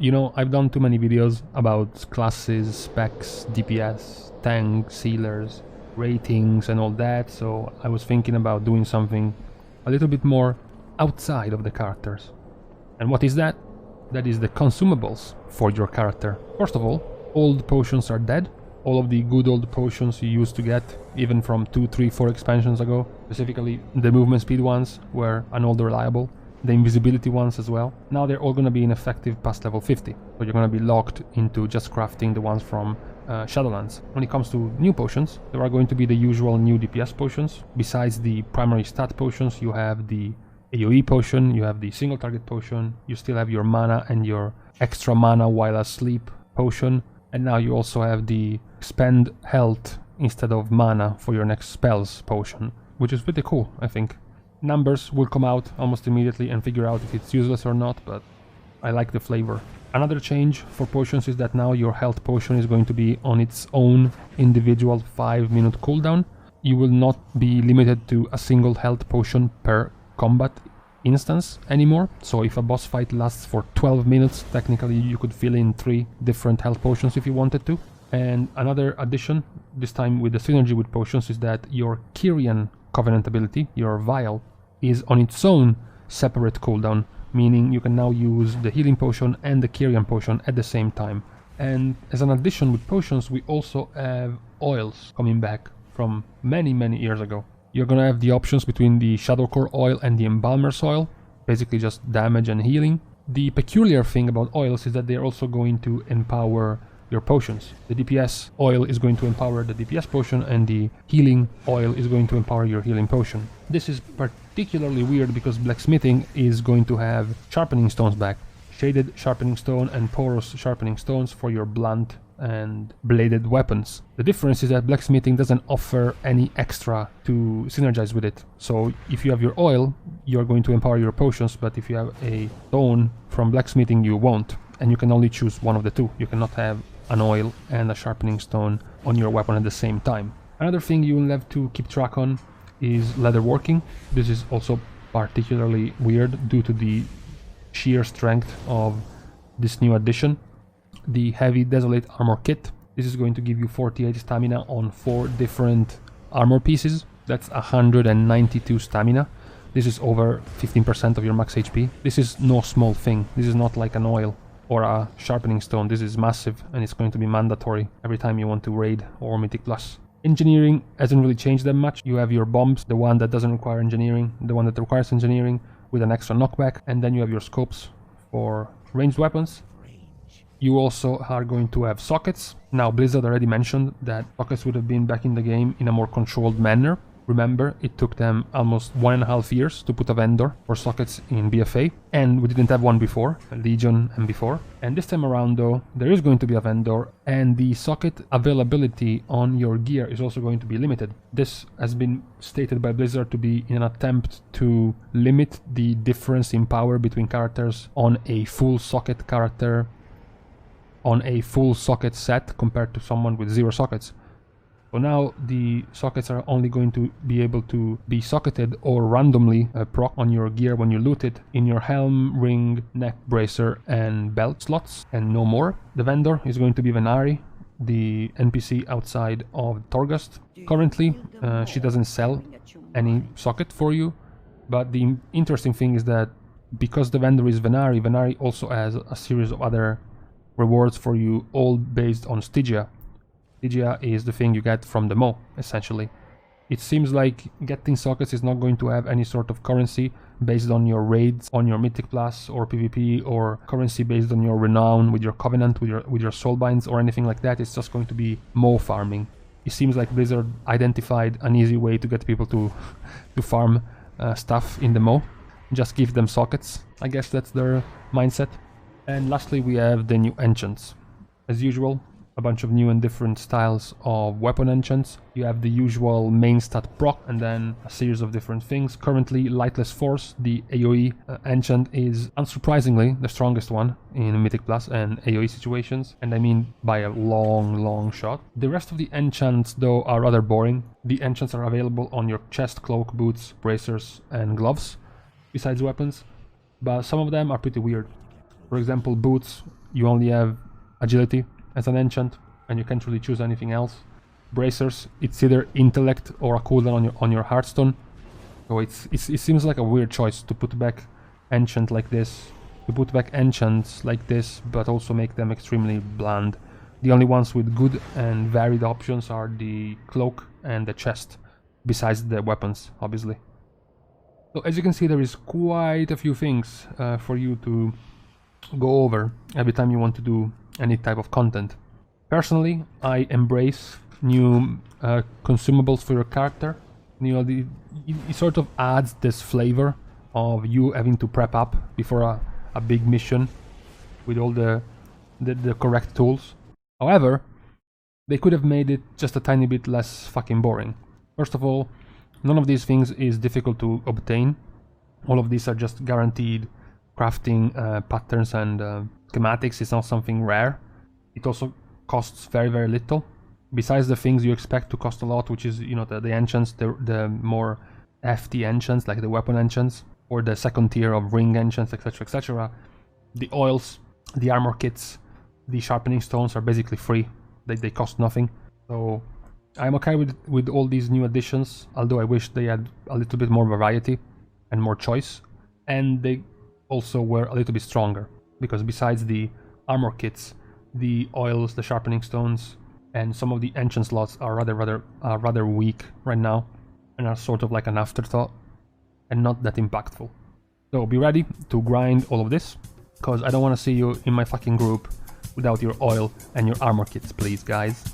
You know, I've done too many videos about classes, specs, DPS, tanks, sealers, ratings and all that, so I was thinking about doing something a little bit more outside of the characters. And what is that? That is the consumables for your character. First of all, old potions are dead. All of the good old potions you used to get, even from 2, 3, 4 expansions ago, specifically the movement speed ones were an old reliable, the invisibility ones as well. Now they're all going to be ineffective past level 50, so you're going to be locked into just crafting the ones from Shadowlands. When it comes to new potions, there are going to be the usual new DPS potions. Besides the primary stat potions, you have the AoE potion, you have the single target potion, you still have your mana and your extra mana while asleep potion, and now you also have the spend health instead of mana for your next spells potion, which is pretty cool, I think. Numbers will come out almost immediately and figure out if it's useless or not, but I like the flavor. Another change for potions is that now your health potion is going to be on its own individual 5-minute cooldown. You will not be limited to a single health potion per combat instance anymore. So if a boss fight lasts for 12 minutes, technically you could fill in 3 different health potions if you wanted to. And another addition, this time with the synergy with potions, is that your Kyrian Covenant ability, your Vial, is on its own separate cooldown, meaning you can now use the healing potion and the Kyrian potion at the same time. And as an addition with potions, we also have oils coming back from many years ago. You're gonna have the options between the Shadowcore oil and the Embalmer's oil, basically just damage and healing. The peculiar thing about oils is that they're also going to empower your potions. The DPS oil is going to empower the DPS potion, and the healing oil is going to empower your healing potion. This is particularly weird because blacksmithing is going to have sharpening stones back. Shaded sharpening stone and porous sharpening stones for your blunt and bladed weapons. The difference is that blacksmithing doesn't offer any extra to synergize with it. So if you have your oil, you're going to empower your potions, but if you have a stone from blacksmithing, you won't. And you can only choose one of the two. You cannot have an oil and a sharpening stone on your weapon at the same time. Another thing you will have to keep track on is leatherworking. This is also particularly weird due to the sheer strength of this new addition. The Heavy Desolate Armor Kit. This is going to give you 48 stamina on 4 different armor pieces. That's 192 stamina. This is over 15% of your max HP. This is no small thing. This is not like an oil or a sharpening stone. This is massive, and it's going to be mandatory every time you want to raid or Mythic Plus. Engineering hasn't really changed that much. You have your bombs, the one that doesn't require engineering, the one that requires engineering with an extra knockback, and then you have your scopes for ranged weapons. You also are going to have sockets. Now, Blizzard already mentioned that sockets would have been back in the game in a more controlled manner. Remember, it took them almost 1.5 years to put a vendor for sockets in BFA, and we didn't have one before, Legion and before. And this time around though, there is going to be a vendor, and the socket availability on your gear is also going to be limited. This has been stated by Blizzard to be in an attempt to limit the difference in power between characters on a full socket character, on a full socket set compared to someone with 0 sockets. So now the sockets are only going to be able to be socketed or randomly proc on your gear when you loot it in your helm, ring, neck bracer and belt slots, and no more. The vendor is going to be Venari, the NPC outside of Torghast. Currently, she doesn't sell any socket for you, but the interesting thing is that because the vendor is Venari, Venari also has a series of other rewards for you, all based on Stygia. Stygia is the thing you get from the Mo, essentially. It seems like getting sockets is not going to have any sort of currency based on your raids, on your Mythic Plus or PvP, or currency based on your renown with your Covenant, with your Soulbinds or anything like that. It's just going to be Mo farming. It seems like Blizzard identified an easy way to get people to farm stuff in the Mo. Just give them sockets. I guess that's their mindset. And lastly, we have the new enchants. As usual, a bunch of new and different styles of weapon enchants. You have the usual main stat proc and then a series of different things. Currently, Lightless Force, the AoE enchant, is unsurprisingly the strongest one in Mythic Plus and AoE situations, and I mean by a long shot. The rest of the enchants though are rather boring. The enchants are available on your chest, cloak, boots, bracers and gloves, besides weapons, but some of them are pretty weird. For example, boots you only have agility as an enchant, and you can't really choose anything else. Bracers, it's either intellect or a cooldown on your Hearthstone. So it seems like a weird choice to put back enchant like this, to put back enchants like this, but also make them extremely bland. The only ones with good and varied options are the cloak and the chest, besides the weapons, obviously. So as you can see, there is quite a few things for you to go over every time you want to do any type of content. Personally, I embrace new consumables for your character. You know, it sort of adds this flavor of you having to prep up before a big mission with all the correct tools. However, they could have made it just a tiny bit less fucking boring. First of all, none of these things is difficult to obtain. All of these are just guaranteed crafting patterns and schematics. It's not something rare. It also costs very, very little. Besides the things you expect to cost a lot, which is, you know, the enchants, the more hefty enchants, like the weapon enchants, or the second tier of ring enchants, etc., etc. The oils, the armor kits, the sharpening stones are basically free. They cost nothing. So I'm okay with all these new additions, although I wish they had a little bit more variety and more choice. And they also were a little bit stronger, because besides the armor kits, the oils, the sharpening stones, and some of the enchant slots are rather weak right now, and are sort of like an afterthought and not that impactful. So be ready to grind all of this, because I don't want to see you in my fucking group without your oil and your armor kits, please, guys.